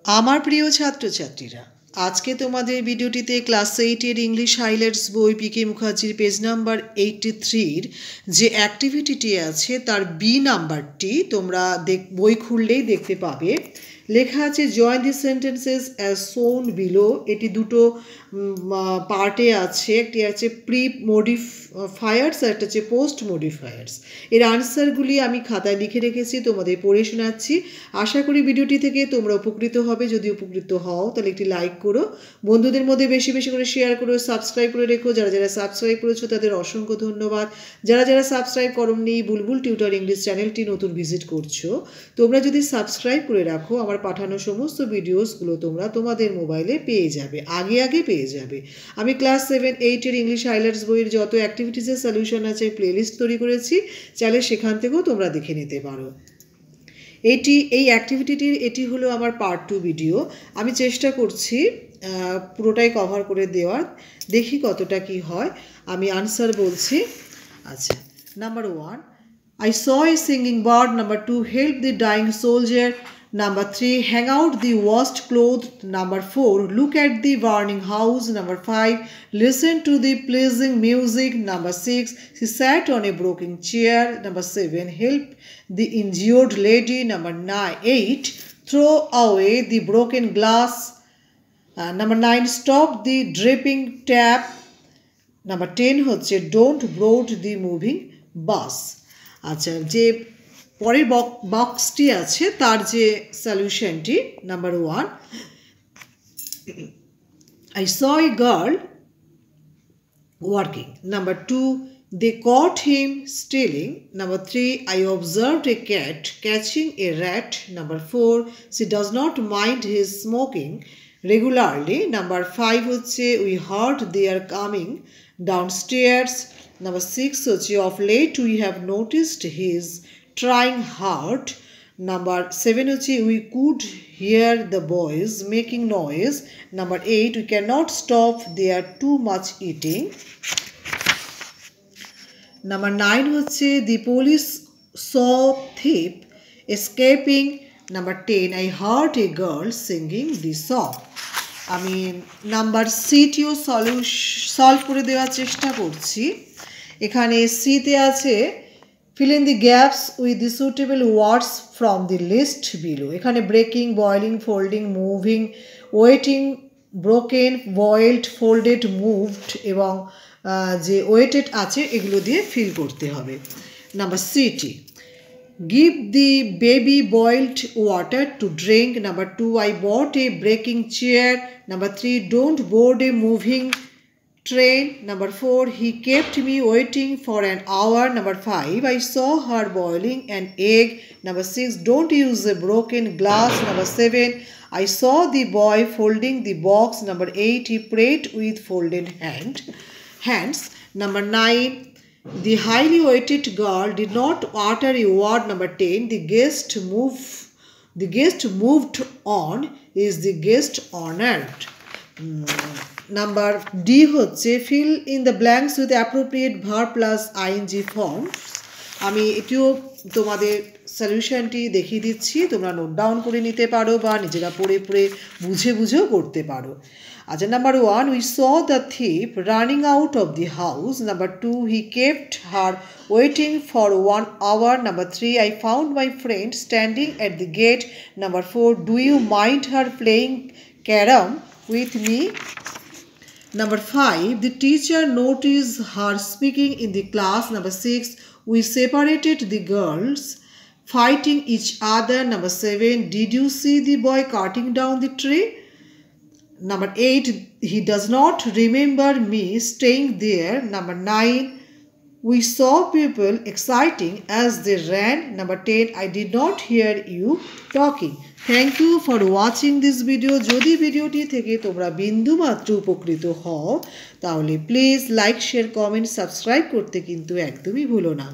আমার প্রিয় ছাত্রছাত্রীরা, আজকে তোমাদের ভিডিওটিতে ক্লাস 8-এর ইংলিশ হাইলাইটস বই পিকে মুখার্জির পেজ নাম্বার 83-র যে অ্যাক্টিভিটিটি আছে তার বি নাম্বারটি তোমরা বই খুললেই দেখতে পাবে। লেখা আছে join the sentences as soon below. এটি দুটো পার্টে আছে, একটি আছে প্রি মডিফায়ার্স আর একটা হচ্ছে পোস্ট মডিফায়ার্স। এর আনসারগুলি আমি খাতায় লিখে রেখেছি, তোমাদের পড়ে শোনাচ্ছি। আশা করি ভিডিওটি থেকে তোমরা উপকৃত হবে। যদি উপকৃত হও তাহলে একটি লাইক করো, বন্ধুদের মধ্যে বেশি বেশি করে শেয়ার করো, সাবস্ক্রাইব করে রেখো। যারা যারা সাবস্ক্রাইব করেছো তাদের অসংখ্য ধন্যবাদ। যারা যারা সাবস্ক্রাইব করোনি, বুলবুল টিউটর ইংলিশ চ্যানেলটি নতুন ভিজিট করছো, তোমরা যদি সাবস্ক্রাইব করে রাখো আমার পাঠানো সমস্ত ভিডিওসগুলো তোমরা তোমাদের মোবাইলে পেয়ে যাবে, আগে আগে পেয়ে যাবে। আমি ক্লাস 7-8-এর ইংলিশ হাইলাইটস বইয়ের যত অ্যাক্টিভিটিসের সলিউশন আছে প্লেলিস্ট তৈরি করেছি, চাইলে সেখান থেকেও তোমরা দেখে নিতে পারো। এই অ্যাক্টিভিটিটির এটি হলো আমার পার্ট 2 ভিডিও। আমি চেষ্টা করছি পুরোটাই কভার করে দেওয়ার, দেখি কতটা কি হয়। আমি আনসার বলছি। আচ্ছা, number 1, I saw a singing bird. Number 2, help the dying soldier. Number 3, hang out the washed clothes. Number 4, look at the burning house. Number 5, listen to the pleasing music. Number 6, she sat on a broken chair. Number 7, help the injured lady. Number 8, throw away the broken glass. Number 9, stop the dripping tap. Number 10 হচ্ছে don't board the moving bus. আচ্ছা, যে পরের বক্সটি আছে তার যে সলিউশনটি, number 1, I saw a girl working. Number 2, they caught him stealing. Number 3, I observed a cat catching a rat. Number 4, she does not mind his smoking regularly. Number 5 হচ্ছে we heard they are coming downstairs. Number 6 হচ্ছে of late we have noticed his trying hard. Number 7 হচ্ছে we could hear the boys making noise. Number 8, we cannot stop, they are too much eating. Number 9 হচ্ছে the police saw thief escaping. Number 10, I heard a girl singing the song. আমি number CTO solve করে দেওয়ার চেষ্টা করছি। এখানে সিতে আছে fill in the gaps with the suitable words from the list below. এখানে breaking, boiling, folding, moving, waiting, broken, boiled, folded, moved এবং যে ওয়েটেড আছে এগুলো দিয়ে ফিল করতে হবে। Number city, give the baby boiled water to drink. Number 2, I bought a breaking chair. Number 3, don't board a moving train. Number 4, he kept me waiting for an hour. Number 5, I saw her boiling an egg. Number 6, don't use a broken glass. Number 7, I saw the boy folding the box. Number 8, he prayed with folded hands. Number 9, the highly weighted girl did not utter a word. Number 10, the guest moved on is the guest honored. Number D হচ্ছে fill in the blanks with appropriate verb plus ing forms. আমি এটিও তোমাদের সলিউশনটি দেখিয়ে দিচ্ছি, তোমরা note down করে নিতে পারো বা নিজেরা পড়ে পড়ে বুঝেও করতে পারো। আচ্ছা, number 1, we saw the thief running out of the house. Number 2, he kept her waiting for 1 hour. Number 3, I found my friend standing at the gate. Number 4, do you mind her playing carom with me? Number 5, the teacher noticed her speaking in the class. Number 6, we separated the girls fighting each other. Number 7, did you see the boy cutting down the tree? Number 8, he does not remember me staying there. Number 9, we saw people exciting as they ran. Number 10, I did not hear you talking. Thank you for watching this video. যদি ভিডিওটি থেকে তোমরা বিন্দুমাত্র উপকৃত হও তাহলে please like, share, comment, subscribe করতে কিন্তু একদমই ভুলো না।